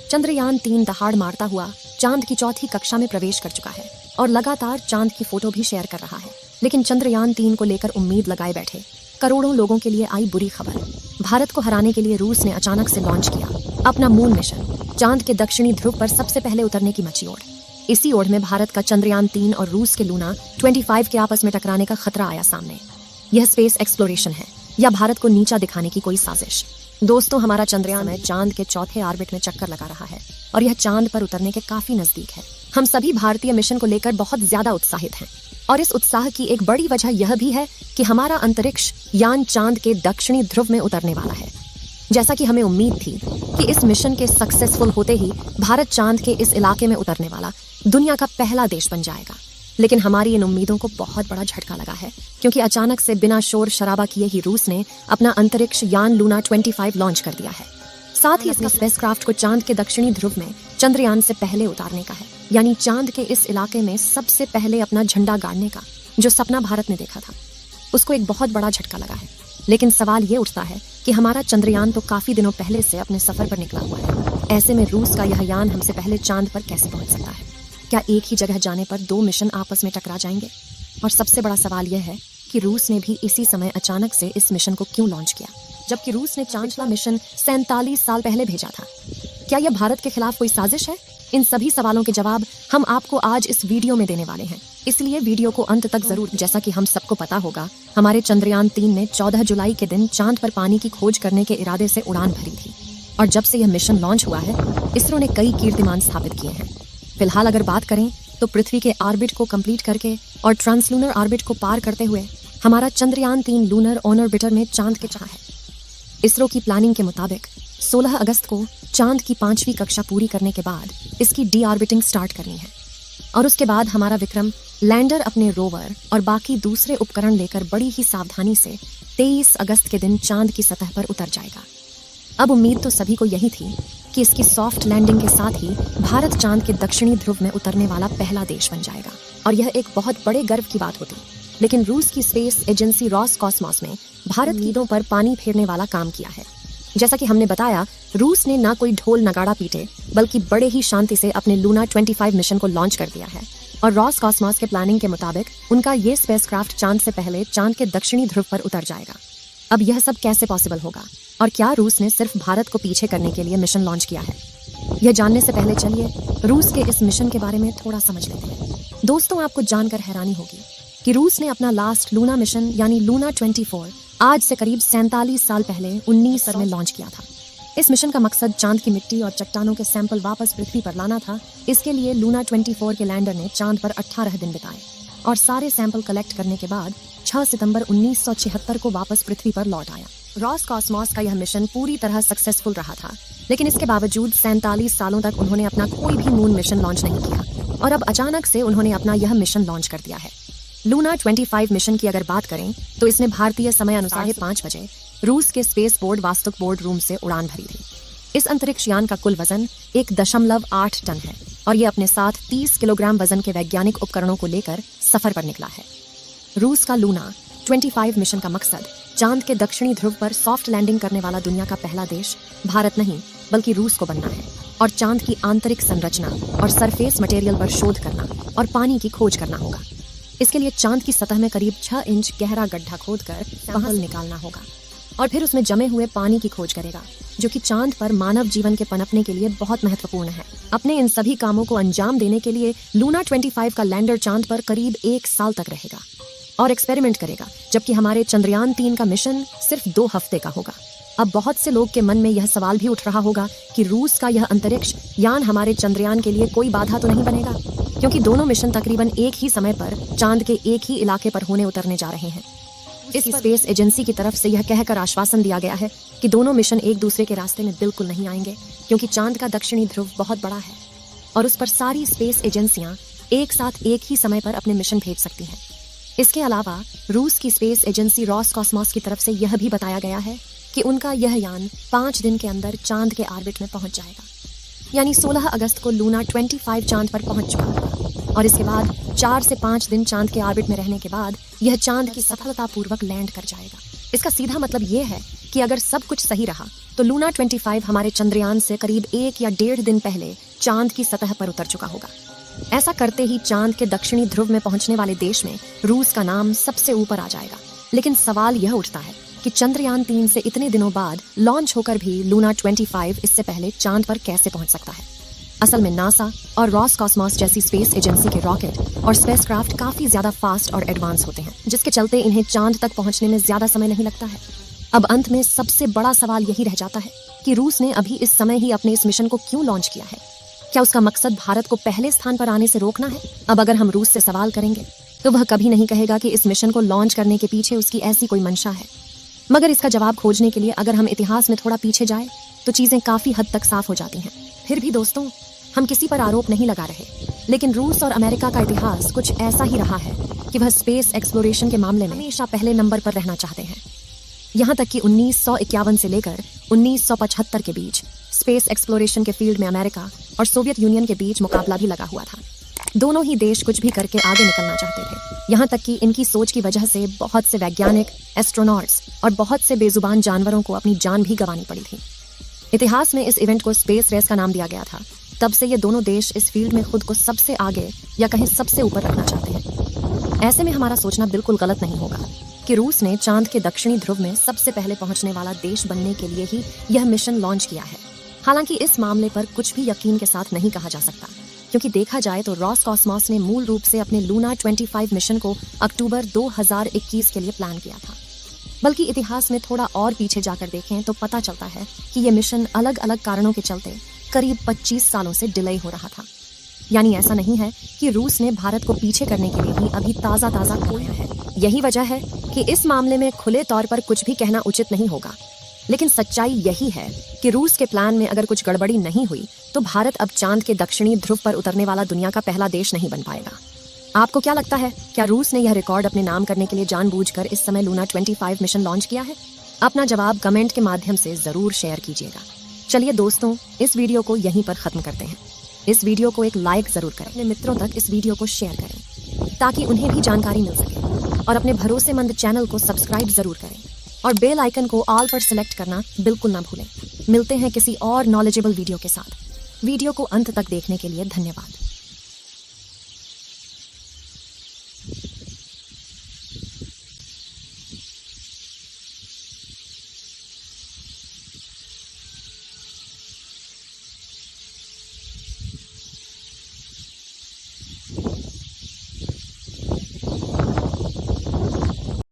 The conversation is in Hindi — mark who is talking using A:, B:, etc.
A: चंद्रयान-3 दहाड़ मारता हुआ चांद की चौथी कक्षा में प्रवेश कर चुका है और लगातार चांद की फोटो भी शेयर कर रहा है। लेकिन चंद्रयान-3 को लेकर उम्मीद लगाए बैठे करोड़ों लोगों के लिए आई बुरी खबर। भारत को हराने के लिए रूस ने अचानक से लॉन्च किया अपना मून मिशन। चांद के दक्षिणी ध्रुव पर सबसे पहले उतरने की मची ओर। इसी ओर में भारत का चंद्रयान-3 और रूस के लूना 25 के आपस में टकराने का खतरा आया सामने। यह स्पेस एक्सप्लोरेशन है या भारत को नीचा दिखाने की कोई साजिश? दोस्तों, हमारा चंद्रयान में चांद के चौथे ऑर्बिट में चक्कर लगा रहा है और यह चांद पर उतरने के काफी नजदीक है। हम सभी भारतीय मिशन को लेकर बहुत ज्यादा उत्साहित हैं और इस उत्साह की एक बड़ी वजह यह भी है कि हमारा अंतरिक्ष यान चांद के दक्षिणी ध्रुव में उतरने वाला है। जैसा कि हमें उम्मीद थी कि इस मिशन के सक्सेसफुल होते ही भारत चांद के इस इलाके में उतरने वाला दुनिया का पहला देश बन जाएगा। लेकिन हमारी इन उम्मीदों को बहुत बड़ा झटका लगा है, क्योंकि अचानक से बिना शोर शराबा किए ही रूस ने अपना अंतरिक्ष यान लूना 25 लॉन्च कर दिया है। साथ ही इसका स्पेसक्राफ्ट को चांद के दक्षिणी ध्रुव में चंद्रयान से पहले उतारने का है, यानी चांद के इस इलाके में सबसे पहले अपना झंडा गाड़ने का जो सपना भारत ने देखा था, उसको एक बहुत बड़ा झटका लगा है। लेकिन सवाल ये उठता है कि हमारा चंद्रयान तो काफी दिनों पहले से अपने सफर पर निकला हुआ है। ऐसे में रूस का यह यान हमसे पहले चांद पर कैसे पहुंच सकता है? क्या एक ही जगह जाने पर दो मिशन आपस में टकरा जाएंगे? और सबसे बड़ा सवाल यह है कि रूस ने भी इसी समय अचानक से इस मिशन को क्यों लॉन्च किया, जबकि रूस ने चांद का मिशन 47 साल पहले भेजा था? क्या यह भारत के खिलाफ कोई साजिश है? इन सभी सवालों के जवाब हम आपको आज इस वीडियो में देने वाले हैं, इसलिए वीडियो को अंत तक जरूर। जैसा कि हम सबको पता होगा, हमारे चंद्रयान-3 ने 14 जुलाई के दिन चांद पर पानी की खोज करने के इरादे से उड़ान भरी थी और जब से यह मिशन लॉन्च हुआ है, इसरो ने कई कीर्तिमान स्थापित किए हैं। फिलहाल अगर बात करें तो पृथ्वी के ऑर्बिट को कंप्लीट करके और ट्रांसलूनर ऑर्बिट को पार करते हुए हमारा चंद्रयान-3 लूनर ऑर्बिटर में चांद के चाह है। इसरो की प्लानिंग के मुताबिक 16 अगस्त को चांद की 5वीं कक्षा पूरी करने के बाद इसकी डी ऑर्बिटिंग स्टार्ट करनी है और उसके बाद हमारा विक्रम लैंडर अपने रोवर और बाकी दूसरे उपकरण लेकर बड़ी ही सावधानी से 23 अगस्त के दिन चांद की सतह पर उतर जाएगा। अब उम्मीद तो सभी को यही थी कि इसकी सॉफ्ट लैंडिंग के साथ ही भारत चांद के दक्षिणी ध्रुव में उतरने वाला पहला देश बन जाएगा और यह एक बहुत बड़े गर्व की बात होती। लेकिन रूस की स्पेस एजेंसी रॉसकॉस्मॉस ने भारत की ईदों पर पानी फेरने वाला काम किया है। जैसा कि हमने बताया, रूस ने ना कोई ढोल नगाड़ा पीटे बल्कि बड़े ही शांति से अपने लूना 25 मिशन को लॉन्च कर दिया है और रॉसकॉस्मॉस के प्लानिंग के मुताबिक उनका ये स्पेसक्राफ्ट चांद से पहले चांद के दक्षिणी ध्रुव पर उतर जाएगा। अब यह सब कैसे पॉसिबल होगा और क्या रूस ने सिर्फ भारत को पीछे करने के लिए मिशन लॉन्च किया है? यह जानने से पहले चलिए रूस के इस मिशन के बारे में थोड़ा समझ लेते हैं। दोस्तों, आपको जानकर हैरानी होगी कि रूस ने अपना लास्ट लूना मिशन यानी लूना 24 आज से करीब 47 साल पहले 19 में लॉन्च किया था। इस मिशन का मकसद चांद की मिट्टी और चट्टानों के सैंपल वापस पृथ्वी पर लाना था। इसके लिए लूना 24 के लैंडर ने चांद पर 18 दिन बिताए और सारे सैंपल कलेक्ट करने के बाद 6 सितंबर 1976 को वापस पृथ्वी पर लौट आया। रॉसकॉस्मॉस का यह मिशन पूरी तरह सक्सेसफुल रहा था, लेकिन इसके बावजूद 47 सालों तक उन्होंने अपना कोई भी मून मिशन लॉन्च नहीं किया और अब अचानक से उन्होंने अपना यह मिशन लॉन्च कर दिया है। लूना 25 मिशन की अगर बात करें तो इसने भारतीय समय अनुसार 5 बजे रूस के स्पेस बोर्ड वास्तुक बोर्ड रूम से उड़ान भरी थी। इस अंतरिक्ष यान का कुल वजन 1.8 टन है और ये अपने साथ 30 किलोग्राम वजन के वैज्ञानिक उपकरणों को लेकर सफर पर निकला है। रूस का लूना 25 मिशन का मकसद चांद के दक्षिणी ध्रुव पर सॉफ्ट लैंडिंग करने वाला दुनिया का पहला देश भारत नहीं बल्कि रूस को बनना है और चांद की आंतरिक संरचना और सरफेस मटेरियल पर शोध करना और पानी की खोज करना होगा। इसके लिए चांद की सतह में करीब 6 इंच गहरा गड्ढा खोदकर सैंपल निकालना होगा और फिर उसमें जमे हुए पानी की खोज करेगा, जो कि चांद पर मानव जीवन के पनपने के लिए बहुत महत्वपूर्ण है। अपने इन सभी कामों को अंजाम देने के लिए लूना 25 का लैंडर चांद पर करीब 1 साल तक रहेगा और एक्सपेरिमेंट करेगा, जबकि हमारे चंद्रयान-3 का मिशन सिर्फ 2 हफ्ते का होगा। अब बहुत से लोग के मन में यह सवाल भी उठ रहा होगा कि रूस का यह अंतरिक्ष यान हमारे चंद्रयान के लिए कोई बाधा तो नहीं बनेगा, क्योंकि दोनों मिशन तकरीबन एक ही समय पर चांद के एक ही इलाके पर होने उतरने जा रहे हैं। इस स्पेस एजेंसी की तरफ से यह कहकर आश्वासन दिया गया है कि दोनों मिशन एक दूसरे के रास्ते में बिल्कुल नहीं आएंगे, क्योंकि चांद का दक्षिणी ध्रुव बहुत बड़ा है और उस पर सारी स्पेस एजेंसियां एक साथ एक ही समय पर अपने मिशन भेज सकती हैं। इसके अलावा रूस की स्पेस एजेंसी रॉसकॉस्मॉस की तरफ से यह भी बताया गया है कि उनका यह यान 5 दिन के अंदर चांद के ऑर्बिट में पहुंच जाएगा, यानी 16 अगस्त को लूना 25 चांद पर पहुंच चुका होगा और इसके बाद 4 से 5 दिन चांद के ऑर्बिट में रहने के बाद यह चांद की सफलतापूर्वक लैंड कर जाएगा। इसका सीधा मतलब ये है कि अगर सब कुछ सही रहा तो लूना 25 हमारे चंद्रयान से करीब 1 या 1.5 दिन पहले चांद की सतह पर उतर चुका होगा। ऐसा करते ही चांद के दक्षिणी ध्रुव में पहुंचने वाले देश में रूस का नाम सबसे ऊपर आ जाएगा। लेकिन सवाल यह उठता है कि चंद्रयान 3 से इतने दिनों बाद लॉन्च होकर भी लूना 25 इससे पहले चांद पर कैसे पहुंच सकता है। असल में नासा और रॉसकॉस्मॉस जैसी स्पेस एजेंसी के रॉकेट और स्पेसक्राफ्ट काफी ज्यादा फास्ट और एडवांस होते हैं, जिसके चलते इन्हें चांद तक पहुंचने में ज्यादा समय नहीं लगता है। अब अंत में सबसे बड़ा सवाल यही रह जाता है कि रूस ने अभी इस समय ही अपने इस मिशन को क्यों लॉन्च किया है। क्या उसका मकसद भारत को पहले स्थान पर आने से रोकना है? अब अगर हम रूस से सवाल करेंगे तो वह कभी नहीं कहेगा कि इस मिशन को लॉन्च करने के पीछे उसकी ऐसी कोई मंशा है। मगर इसका जवाब खोजने के लिए अगर हम इतिहास में थोड़ा पीछे जाए तो चीजें काफी हद तक साफ हो जाती हैं। फिर भी दोस्तों, हम किसी पर आरोप नहीं लगा रहे, लेकिन रूस और अमेरिका का इतिहास कुछ ऐसा ही रहा है कि वह स्पेस एक्सप्लोरेशन के मामले में हमेशा पहले नंबर पर रहना चाहते हैं। यहाँ तक कि 1951 से लेकर 1975 के बीच स्पेस एक्सप्लोरेशन के फील्ड में अमेरिका और सोवियत यूनियन के बीच मुकाबला भी लगा हुआ था। दोनों ही देश कुछ भी करके आगे निकलना चाहते थे। यहाँ तक कि इनकी सोच की वजह से बहुत से वैज्ञानिक, एस्ट्रोनॉट्स और बहुत से बेजुबान जानवरों को अपनी जान भी गंवानी पड़ी थी। इतिहास में इस इवेंट को स्पेस रेस का नाम दिया गया था। तब से ये दोनों देश इस फील्ड में खुद को सबसे आगे या कहीं सबसे ऊपर रखना चाहते हैं। ऐसे में हमारा सोचना बिल्कुल गलत नहीं होगा कि रूस ने चांद के दक्षिणी ध्रुव में सबसे पहले पहुंचने वाला देश बनने के लिए ही यह मिशन लॉन्च किया है। हालांकि इस मामले पर कुछ भी यकीन के साथ नहीं कहा जा सकता, क्योंकि देखा जाए तो रॉसकॉस्मॉस ने मूल रूप से अपने लूना 25 मिशन को अक्टूबर 2021 के लिए प्लान किया था। बल्कि इतिहास में थोड़ा और पीछे जाकर देखें तो पता चलता है कि यह मिशन अलग अलग कारणों के चलते करीब 25 सालों से डिले हो रहा था। यानी ऐसा नहीं है कि रूस ने भारत को पीछे करने के लिए ही अभी ताज़ा खोया है। यही वजह है कि इस मामले में खुले तौर पर कुछ भी कहना उचित नहीं होगा। लेकिन सच्चाई यही है कि रूस के प्लान में अगर कुछ गड़बड़ी नहीं हुई तो भारत अब चांद के दक्षिणी ध्रुव पर उतरने वाला दुनिया का पहला देश नहीं बन पाएगा। आपको क्या लगता है, क्या रूस ने यह रिकॉर्ड अपने नाम करने के लिए जानबूझकर इस समय लूना 25 मिशन लॉन्च किया है? अपना जवाब कमेंट के माध्यम से जरूर शेयर कीजिएगा। चलिए दोस्तों, इस वीडियो को यहीं पर खत्म करते हैं। इस वीडियो को एक लाइक जरूर करें, अपने मित्रों तक इस वीडियो को शेयर करें ताकि उन्हें भी जानकारी मिल सके, और अपने भरोसेमंद चैनल को सब्सक्राइब जरूर करें और बेल आइकन को ऑल पर सिलेक्ट करना बिल्कुल ना भूलें। मिलते हैं किसी और नॉलेजेबल वीडियो के साथ। वीडियो को अंत तक देखने के लिए धन्यवाद।